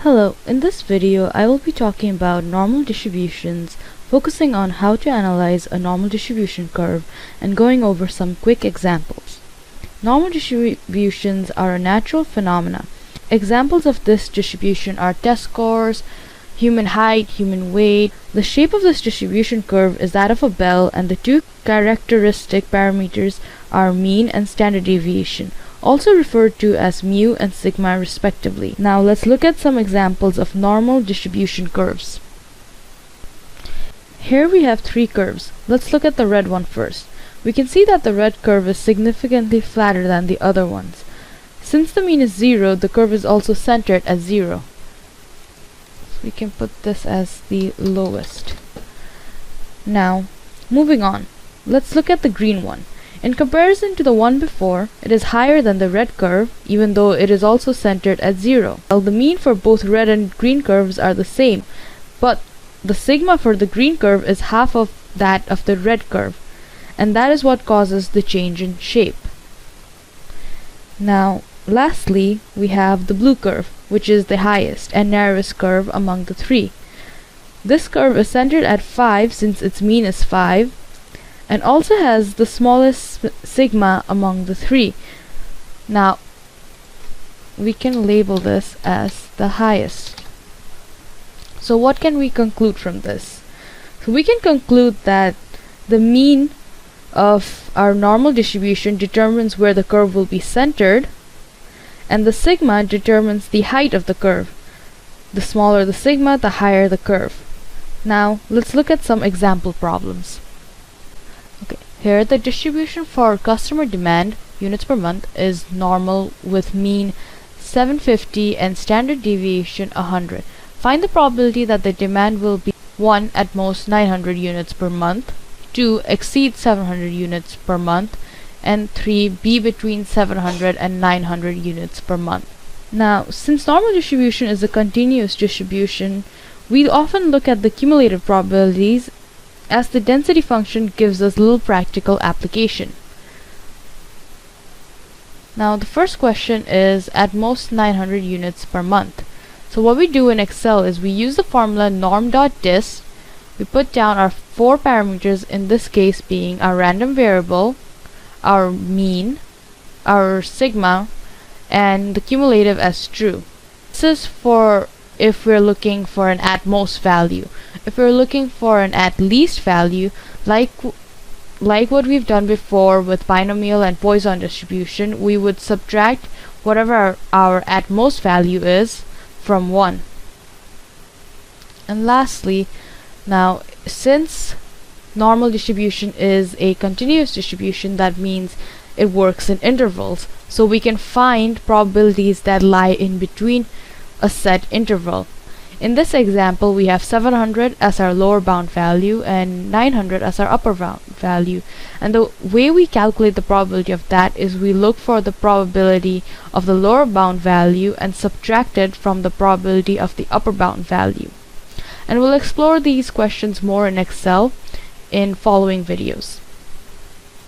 Hello, in this video I will be talking about normal distributions, focusing on how to analyze a normal distribution curve and going over some quick examples. Normal distributions are a natural phenomena. Examples of this distribution are test scores, human height, human weight. The shape of this distribution curve is that of a bell, and the two characteristic parameters are mean and standard deviation, also referred to as mu and sigma respectively. Now let's look at some examples of normal distribution curves. Here we have three curves. Let's look at the red one first. We can see that the red curve is significantly flatter than the other ones. Since the mean is 0, the curve is also centered at 0. So we can put this as the lowest. Now, moving on, let's look at the green one. In comparison to the one before, it is higher than the red curve, even though it is also centered at 0. Well, the mean for both red and green curves are the same, but the sigma for the green curve is half of that of the red curve, and that is what causes the change in shape. Now, lastly, we have the blue curve, which is the highest and narrowest curve among the three. This curve is centered at 5 since its mean is 5, and also has the smallest sigma among the three. Now, we can label this as the highest. So what can we conclude from this? So we can conclude that the mean of our normal distribution determines where the curve will be centered, and the sigma determines the height of the curve. The smaller the sigma, the higher the curve. Now, let's look at some example problems. Okay, here the distribution for customer demand, units per month, is normal with mean 750 and standard deviation 100. Find the probability that the demand will be 1 at most 900 units per month, 2 exceed 700 units per month, and 3 be between 700 and 900 units per month. Now, since normal distribution is a continuous distribution, we often look at the cumulative probabilities, as the density function gives us little practical application. Now, the first question is at most 900 units per month. So what we do in Excel is we use the formula norm.dist. We put down our four parameters, in this case being our random variable, our mean, our sigma, and the cumulative as true. This is for if we're looking for an at most value. If we're looking for an at least value, like what we've done before with binomial and Poisson distribution, we would subtract whatever our at most value is from 1. And lastly, now since normal distribution is a continuous distribution, that means it works in intervals, so we can find probabilities that lie in between a set interval. In this example, we have 700 as our lower bound value and 900 as our upper bound value, and the way we calculate the probability of that is we look for the probability of the lower bound value and subtract it from the probability of the upper bound value. And we'll explore these questions more in Excel in following videos.